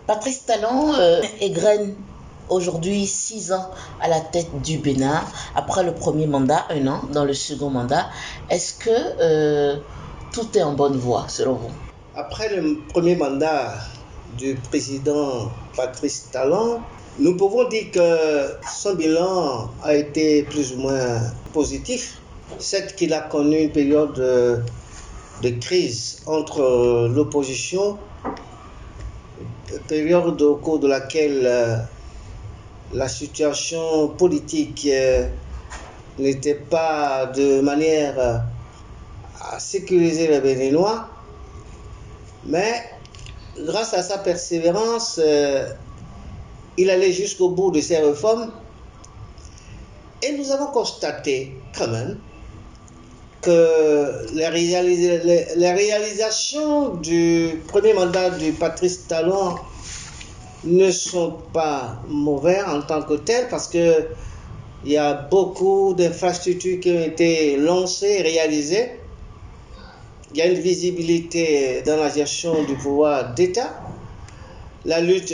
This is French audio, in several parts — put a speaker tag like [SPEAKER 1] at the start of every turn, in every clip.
[SPEAKER 1] Patrice Talon égrène aujourd'hui 6 ans à la tête du Bénin, après le premier mandat, 1 an dans le second mandat. Est-ce que tout est en bonne voie selon vous?
[SPEAKER 2] Après le premier mandat du président Patrice Talon, nous pouvons dire que son bilan a été plus ou moins positif. Certes qu'il a connu une période de crise entre l'opposition, période au cours de laquelle la situation politique n'était pas de manière à sécuriser les Béninois, mais grâce à sa persévérance, il allait jusqu'au bout de ses réformes et nous avons constaté quand même que les réalisations du premier mandat de Patrice Talon ne sont pas mauvaises en tant que telles, parce que il y a beaucoup d'infrastructures qui ont été lancées et réalisées. Il y a une visibilité dans la gestion du pouvoir d'État. La lutte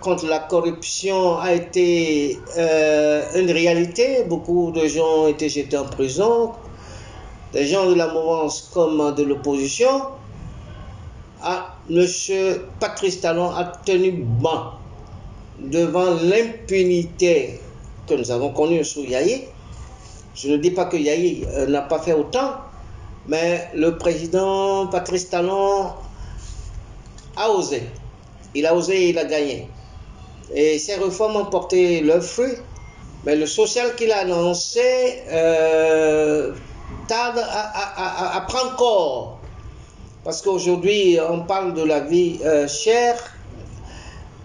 [SPEAKER 2] contre la corruption a été une réalité. Beaucoup de gens ont été jetés en prison. Des gens de la mouvance comme de l'opposition. M. Patrice Talon a tenu bon devant l'impunité que nous avons connue sous Yahi. Je ne dis pas que Yahi n'a pas fait autant, mais le président Patrice Talon a osé. Il a osé et il a gagné. Et ces réformes ont porté leurs fruits, mais le social qu'il a annoncé tarde à prendre corps. Parce qu'aujourd'hui, on parle de la vie chère,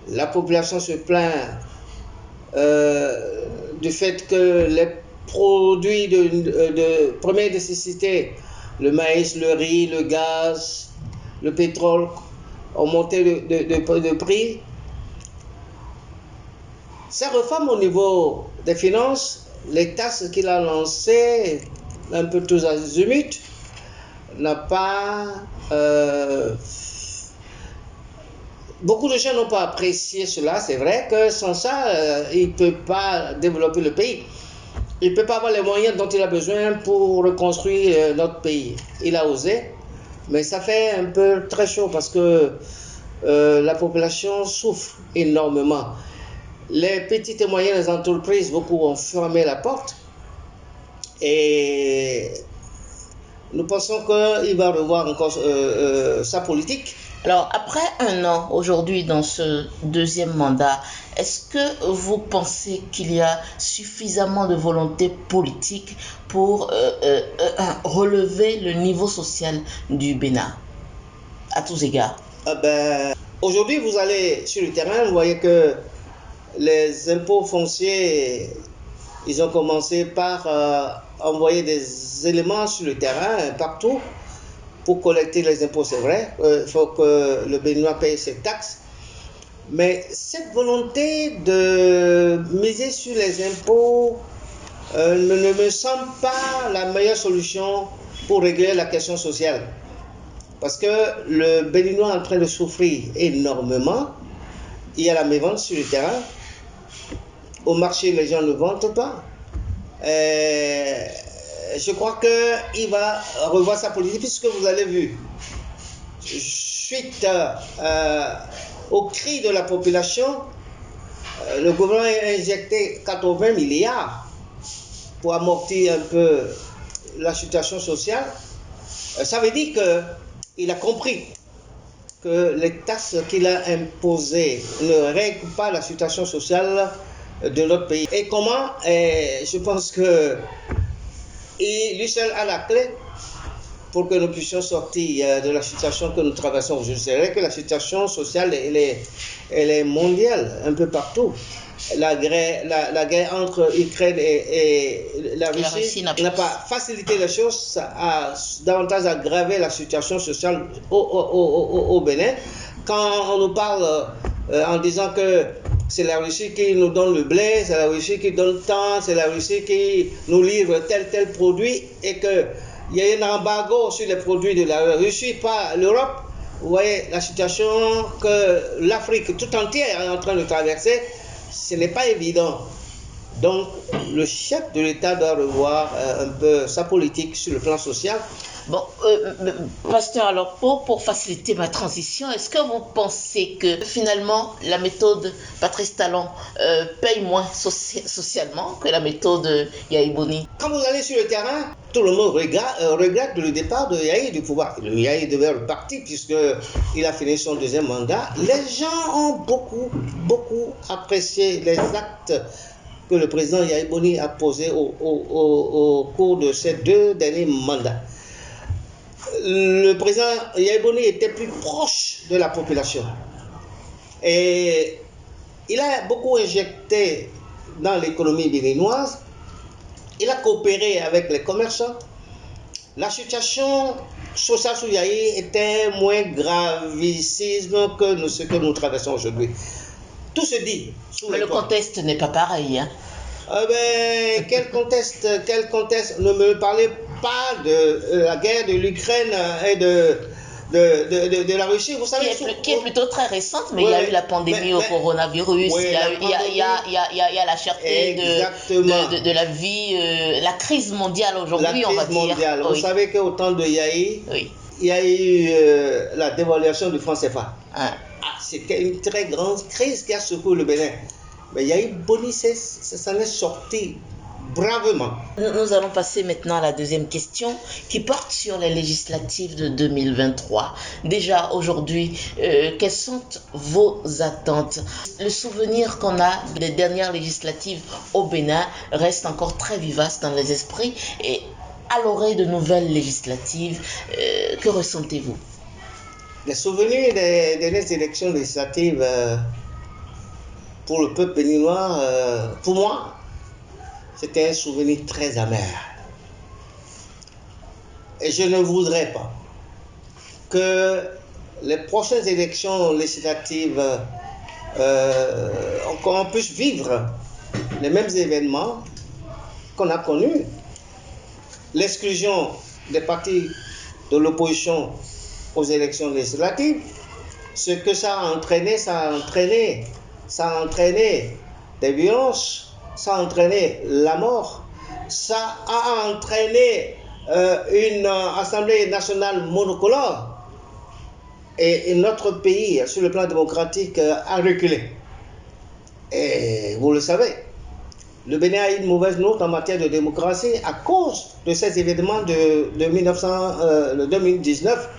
[SPEAKER 2] la population se plaint du fait que les produits de première nécessité, le maïs, le riz, le gaz, le pétrole, ont monté de prix. Ces réformes au niveau des finances, les taxes qu'il a lancées, un peu tous azimuts, n'a pas... beaucoup de gens n'ont pas apprécié cela. C'est vrai que sans ça, il ne peut pas développer le pays. Il ne peut pas avoir les moyens dont il a besoin pour reconstruire notre pays. Il a osé, mais ça fait un peu très chaud parce que la population souffre énormément. Les petites et moyennes entreprises, beaucoup ont fermé la porte. Et nous pensons qu'il va revoir encore sa politique.
[SPEAKER 1] Alors, après 1 an, aujourd'hui, dans ce deuxième mandat, est-ce que vous pensez qu'il y a suffisamment de volonté politique pour relever le niveau social du Bénin, à tous égards?
[SPEAKER 2] Aujourd'hui, vous allez sur le terrain, vous voyez que les impôts fonciers, ils ont commencé par envoyer des éléments sur le terrain, partout, pour collecter les impôts, c'est vrai. Il faut que le Béninois paye ses taxes. Mais cette volonté de miser sur les impôts ne me semble pas la meilleure solution pour régler la question sociale. Parce que le Béninois est en train de souffrir énormément. Il y a la mévente sur le terrain. Au marché, les gens ne vendent pas. Je crois qu'il va revoir sa politique, puisque vous avez vu, suite au cri de la population, le gouvernement a injecté 80 milliards pour amortir un peu la situation sociale. Ça veut dire qu'il a compris que les taxes qu'il a imposées ne règlent pas la situation sociale de notre pays. Et comment? Je pense que lui seul a la clé pour que nous puissions sortir de la situation que nous traversons. Je dirais que la situation sociale, elle est mondiale, un peu partout. La guerre entre Ukraine et la Russie n'a pas facilité les choses, ça a davantage aggravé la situation sociale au Bénin. Quand on nous parle en disant que c'est la Russie qui nous donne le blé, c'est la Russie qui donne tant, c'est la Russie qui nous livre tel produit, et qu'il y a un embargo sur les produits de la Russie, pas l'Europe, vous voyez, la situation que l'Afrique tout entière est en train de traverser, ce n'est pas évident. Donc, le chef de l'État doit revoir un peu sa politique sur le plan social.
[SPEAKER 1] Bon, pasteur, alors pour faciliter ma transition, est-ce que vous pensez que finalement la méthode Patrice Talon paye moins socialement que la méthode Yahya Boni?
[SPEAKER 2] Quand vous allez sur le terrain, tout le monde regrette le départ de Yahya du pouvoir. Yahya devait repartir puisqu'il a fini son deuxième mandat. Les gens ont beaucoup apprécié les actes que le président Yahya Boni a posés au cours de ces 2 derniers mandats. Le président Yahya Boni était plus proche de la population. Et il a beaucoup injecté dans l'économie béninoise. Il a coopéré avec les commerçants. La situation sociale sous Yahya était moins gravissime que ce que nous traversons aujourd'hui. Tout se dit.
[SPEAKER 1] Mais le contexte n'est pas pareil. Hein?
[SPEAKER 2] Quel contexte? Ne me parlez pas de la guerre de l'Ukraine et de la Russie. Vous savez,
[SPEAKER 1] qui est plutôt très récente, mais il y a eu la pandémie au coronavirus, il y a la cherté de la vie, la crise mondiale aujourd'hui, on va dire.
[SPEAKER 2] Vous savez qu'au temps de Yahya, il y a eu la dévaluation du franc CFA. C'était une très grande crise qui a secoué le Bénin. Mais Yahya Boni s'en est sorti bravement.
[SPEAKER 1] Nous allons passer maintenant à la deuxième question qui porte sur les législatives de 2023. Déjà aujourd'hui, quelles sont vos attentes? Le souvenir qu'on a des dernières législatives au Bénin reste encore très vivace dans les esprits. Et à l'orée de nouvelles législatives, que ressentez-vous?
[SPEAKER 2] Les souvenirs des dernières élections législatives pour le peuple béninois, pour moi, c'était un souvenir très amer. Et je ne voudrais pas que les prochaines élections législatives, qu'on puisse vivre les mêmes événements qu'on a connus. L'exclusion des partis de l'opposition aux élections législatives, ce que ça a entraîné, ça a entraîné des violences, ça a entraîné la mort, ça a entraîné une Assemblée nationale monocolore et notre pays, sur le plan démocratique, a reculé. Et vous le savez, le Bénin a une mauvaise note en matière de démocratie à cause de ces événements de 2019.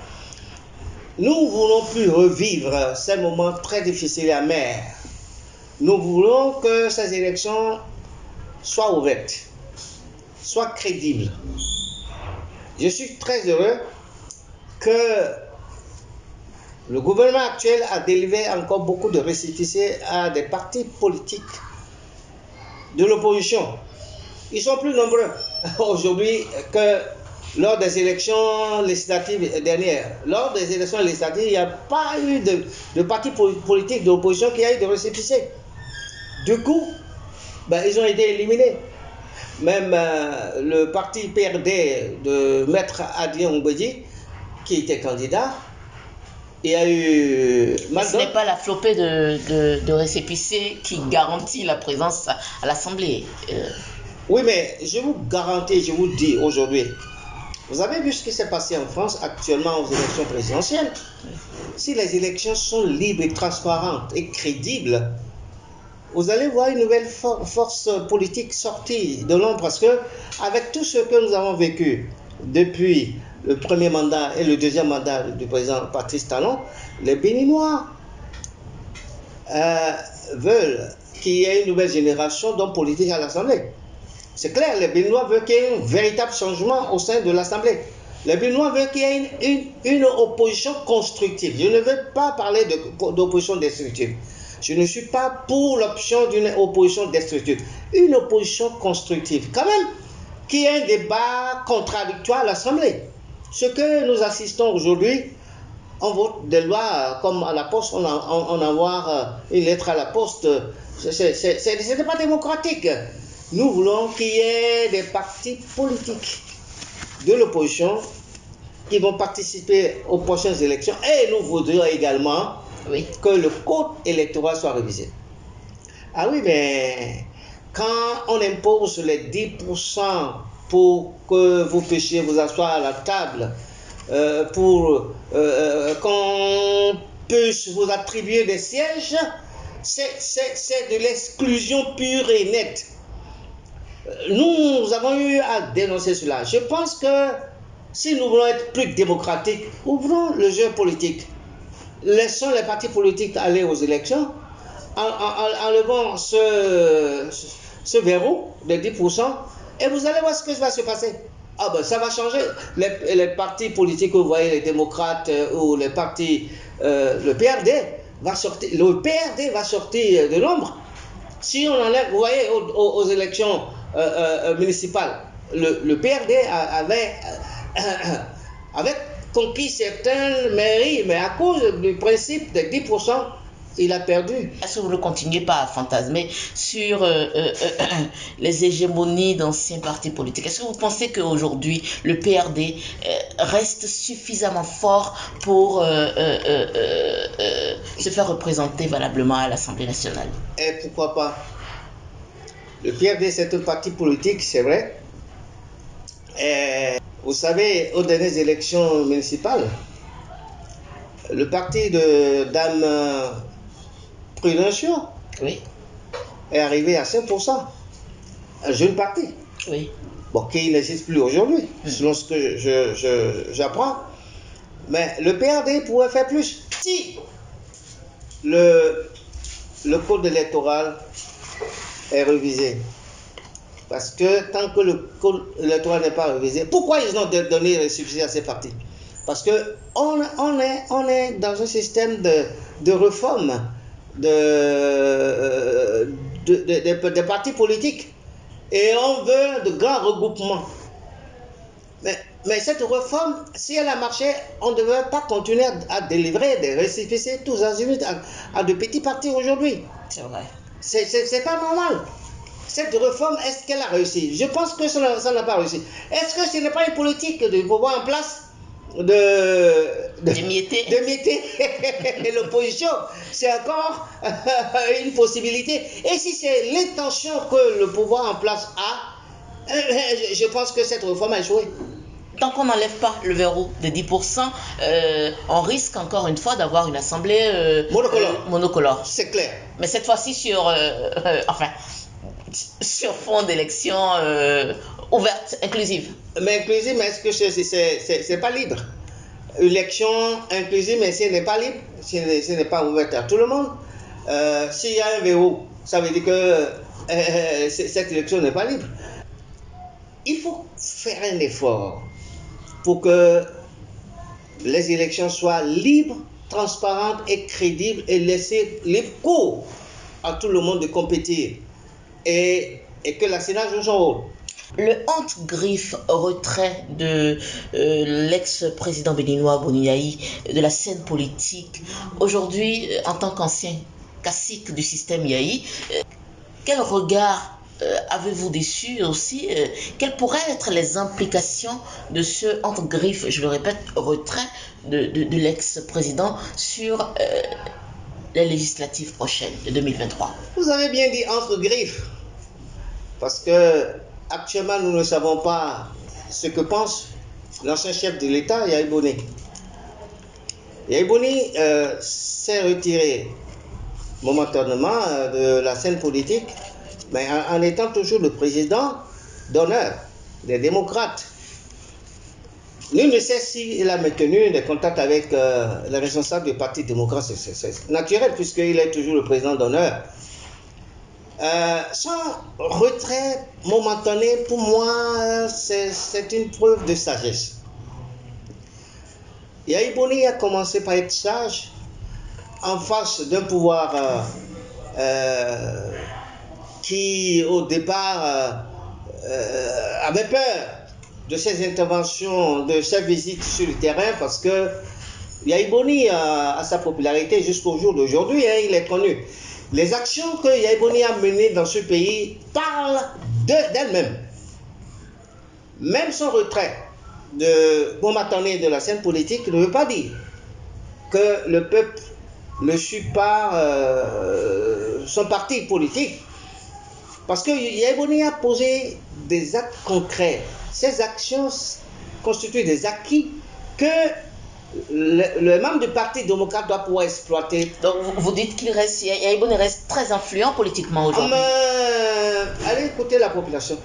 [SPEAKER 2] Nous ne voulons plus revivre ces moments très difficiles et amers. Nous voulons que ces élections soient ouvertes, soient crédibles. Je suis très heureux que le gouvernement actuel a délivré encore beaucoup de récépissés à des partis politiques de l'opposition. Ils sont plus nombreux aujourd'hui que lors des élections législatives dernières. Lors des élections législatives, il n'y a pas eu de parti politique de l'opposition qui a eu de récépissés. Du coup, ils ont été éliminés. Même le parti PRD de Maître Adrien Oubedi, qui était candidat, il y a eu...
[SPEAKER 1] Ce n'est pas la flopée de récépissés qui garantit la présence à l'Assemblée.
[SPEAKER 2] Oui, mais je vous garantis, je vous dis aujourd'hui, vous avez vu ce qui s'est passé en France actuellement aux élections présidentielles. Si les élections sont libres et transparentes et crédibles, vous allez voir une nouvelle force politique sortie de l'ombre, parce que avec tout ce que nous avons vécu depuis le premier mandat et le deuxième mandat du président Patrice Talon, les Béninois veulent qu'il y ait une nouvelle génération d'hommes politiques à l'Assemblée. C'est clair, les Béninois veulent qu'il y ait un véritable changement au sein de l'Assemblée. Les Béninois veulent qu'il y ait une opposition constructive. Je ne veux pas parler d'opposition destructive. Je ne suis pas pour l'option d'une opposition destructive. Une opposition constructive. Quand même, qu'il y ait un débat contradictoire à l'Assemblée. Ce que nous assistons aujourd'hui, on vote des lois comme à la poste, on envoie une lettre à la poste. Ce n'est pas démocratique. Nous voulons qu'il y ait des partis politiques de l'opposition qui vont participer aux prochaines élections et nous voudrions également que le code électoral soit révisé. Ah oui, mais quand on impose les 10% pour que vous puissiez vous asseoir à la table, pour qu'on puisse vous attribuer des sièges, c'est de l'exclusion pure et nette. Nous avons eu à dénoncer cela. Je pense que si nous voulons être plus démocratiques, ouvrons le jeu politique. Laissons les partis politiques aller aux élections, enlevons ce verrou de 10%, et vous allez voir ce que va se passer. Ah ben ça va changer. Les partis politiques, vous voyez, les démocrates ou les partis, le PRD va sortir, de l'ombre. Si on enlève, vous voyez, aux élections municipales, le PRD avait conquis certaines mairies, mais à cause du principe des 10%, il a perdu.
[SPEAKER 1] Est-ce que vous ne continuez pas à fantasmer sur les hégémonies d'anciens partis politiques? Est-ce que vous pensez qu'aujourd'hui, le PRD reste suffisamment fort pour se faire représenter valablement à l'Assemblée nationale?
[SPEAKER 2] Et pourquoi pas? Le PRD, c'est un parti politique, c'est vrai. Et vous savez, aux dernières élections municipales, le parti de Dame Prudencio est arrivé à 5%. Un jeune parti. Bon, qui n'existe plus aujourd'hui, selon ce que j'apprends. Mais le PRD pourrait faire plus si le code électoral est révisé. Parce que tant que le code électoral n'est pas révisé, pourquoi ils ont donné les subsides à ces partis? Parce qu'on est dans un système de réforme des partis politiques. Et on veut de grands regroupements. Mais cette réforme, si elle a marché, on ne devrait pas continuer à délivrer des récépissés tous azimuts à de petits partis aujourd'hui.
[SPEAKER 1] C'est vrai.
[SPEAKER 2] C'est pas normal. Cette réforme, est-ce qu'elle a réussi? Je pense que ça n'a pas réussi. Est-ce que ce n'est pas une politique de pouvoir en place
[SPEAKER 1] d'émietter
[SPEAKER 2] l'opposition? C'est encore une possibilité. Et si c'est l'intention que le pouvoir en place a, je pense que cette réforme a échoué.
[SPEAKER 1] Tant qu'on n'enlève pas le verrou de 10%, on risque encore une fois d'avoir une assemblée monocolore.
[SPEAKER 2] C'est clair.
[SPEAKER 1] Mais cette fois-ci sur fond d'élection ouverte, inclusive.
[SPEAKER 2] Mais inclusive, mais est-ce que c'est pas libre? Élection inclusive, mais si elle n'est pas libre, si elle n'est pas ouverte à tout le monde, s'il y a un verrou, ça veut dire que cette élection n'est pas libre. Il faut faire un effort pour que les élections soient libres, transparentes et crédibles et laisser libre cours à tout le monde de compétir et que la Sénat joue son rôle.
[SPEAKER 1] Le honte-griffe retrait de l'ex-président béninois Boni Yayi de la scène politique, aujourd'hui, en tant qu'ancien cacique du système Yayi, quel regard avez-vous dessus aussi? Quelles pourraient être les implications de ce honte-griffe, je le répète, retrait de l'ex-président sur les législatives prochaines de 2023?
[SPEAKER 2] Vous avez bien dit entre-griffes, parce que actuellement nous ne savons pas ce que pense l'ancien chef de l'État, Yayi Boni. Yayi Boni s'est retiré momentanément de la scène politique, mais en étant toujours le président d'honneur des démocrates. Nul ne sait s'il a maintenu des contacts avec les responsables du Parti démocrate. C'est naturel puisqu'il est toujours le président d'honneur. Son retrait momentané, pour moi, c'est une preuve de sagesse. Yayi Boni a commencé par être sage en face d'un pouvoir qui, au départ, avait peur de ses interventions, de ses visites sur le terrain, parce que Yayi Boni a sa popularité jusqu'au jour d'aujourd'hui, hein, il est connu. Les actions que Yayi Boni a menées dans ce pays parlent d'elles-mêmes. Même son retrait de bon matonné de la scène politique ne veut pas dire que le peuple ne suit pas son parti politique. Parce que Yaya Boni a posé des actes concrets. Ces actions constituent des acquis que le membre du Parti démocrate doit pouvoir exploiter.
[SPEAKER 1] Donc vous dites qu'il reste, Yaya Boni reste très influent politiquement aujourd'hui.
[SPEAKER 2] Allez écouter la population.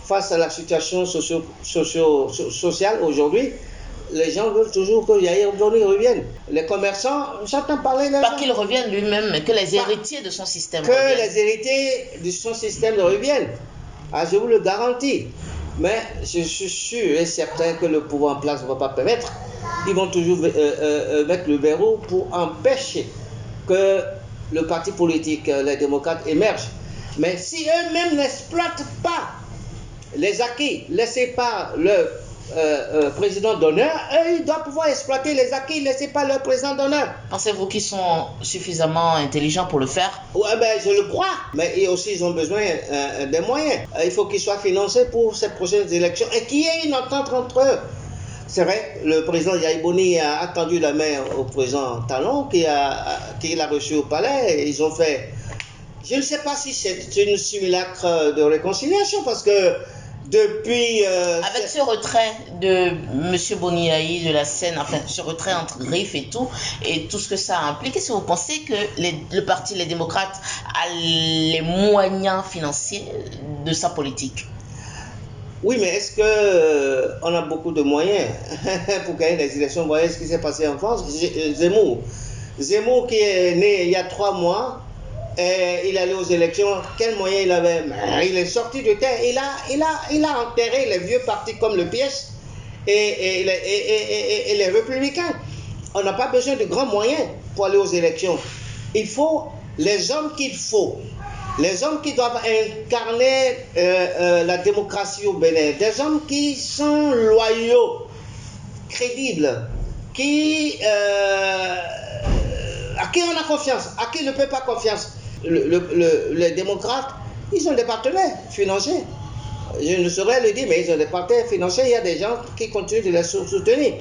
[SPEAKER 2] Face à la situation sociale aujourd'hui, les gens veulent toujours que Yaya Boni revienne. Les commerçants, j'entends parler...
[SPEAKER 1] Pas qu'il revienne lui-même, mais que les héritiers de son système
[SPEAKER 2] reviennent. Que les héritiers de son système reviennent. Ah, je vous le garantis. Mais je suis sûr et certain que le pouvoir en place ne va pas permettre. Ils vont toujours mettre le verrou pour empêcher que le parti politique, les démocrates, émerge. Mais si eux-mêmes n'exploitent pas les acquis laissés par le président d'honneur, eux, ils doivent pouvoir exploiter les acquis laissés par leur président d'honneur.
[SPEAKER 1] Pensez-vous qu'ils sont suffisamment intelligents pour le faire?
[SPEAKER 2] Oui, ben, je le crois. Mais aussi, ils ont besoin des moyens. Il faut qu'ils soient financés pour ces prochaines élections et qu'il y ait une entente entre eux. C'est vrai, le président Yaya Boni a tendu la main au président Talon qui l'a reçu au palais. Et ils ont fait... Je ne sais pas si c'est une simulacre de réconciliation parce que depuis...
[SPEAKER 1] avec ce retrait de M. Boniaï de la scène, enfin ce retrait entre griffes et tout ce que ça implique, est-ce que vous pensez que le parti Les Démocrates a les moyens financiers de sa politique?
[SPEAKER 2] Oui, mais est-ce qu'on a beaucoup de moyens pour gagner des élections? Vous voyez ce qui s'est passé en France. Zemmour qui est né il y a 3 mois, et il allait aux élections, quels moyens il avait? Il est sorti de terre, il a enterré les vieux partis comme le PS et les Républicains. On n'a pas besoin de grands moyens pour aller aux élections. Il faut les hommes qu'il faut. Les hommes qui doivent incarner la démocratie au Bénin, des hommes qui sont loyaux, crédibles, à qui on a confiance, à qui le peuple a confiance. Les démocrates, ils ont des partenaires financiers. Je ne saurais le dire, mais ils ont des partenaires financiers. Il y a des gens qui continuent de les soutenir.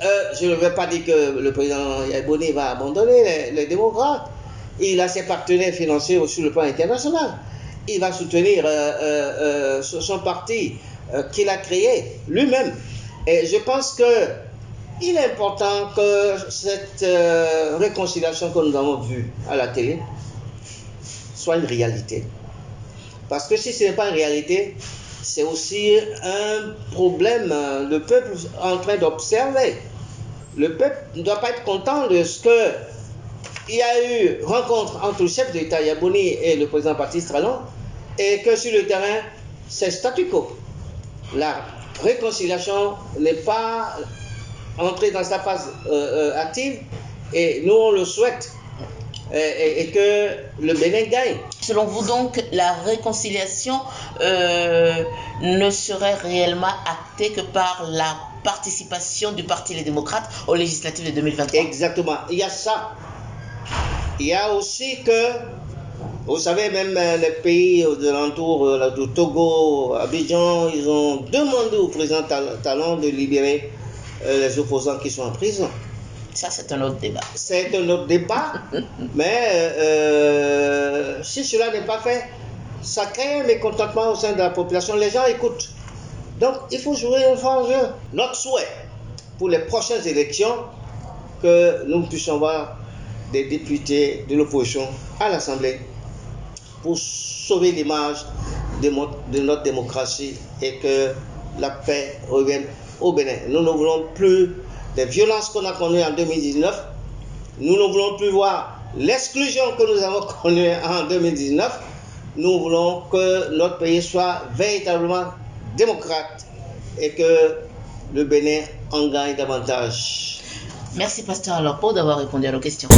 [SPEAKER 2] Je ne vais pas dire que le président Yaya Boni va abandonner les démocrates. Il a ses partenaires financiers sur le plan international. Il va soutenir son parti qu'il a créé lui-même. Et je pense qu'il est important que cette réconciliation que nous avons vue à la télé soit une réalité. Parce que si ce n'est pas une réalité, c'est aussi un problème. Le peuple est en train d'observer. Le peuple ne doit pas être content de ce que il y a eu rencontre entre le chef d'État Yaya Boni et le président Baptiste Talon et que sur le terrain, c'est statu quo. La réconciliation n'est pas entrée dans sa phase active et nous on le souhaite et que le Bénin gagne.
[SPEAKER 1] Selon vous donc, la réconciliation ne serait réellement actée que par la participation du Parti Les Démocrates aux législatives de 2023?
[SPEAKER 2] Exactement, il y a ça. Il y a aussi que, vous savez, même les pays de l'entour du Togo, Abidjan, ils ont demandé au président Talon de libérer les opposants qui sont en prison.
[SPEAKER 1] Ça, c'est un autre débat.
[SPEAKER 2] C'est un autre débat, mais si cela n'est pas fait, ça crée un mécontentement au sein de la population. Les gens écoutent. Donc, il faut jouer un fort jeu. Notre souhait pour les prochaines élections, que nous puissions voir des députés de l'opposition à l'Assemblée pour sauver l'image de notre démocratie et que la paix revienne au Bénin. Nous ne voulons plus des violences qu'on a connues en 2019. Nous ne voulons plus voir l'exclusion que nous avons connue en 2019. Nous voulons que notre pays soit véritablement démocrate et que le Bénin en gagne davantage.
[SPEAKER 1] Merci Pasteur Alorpo d'avoir répondu à nos questions.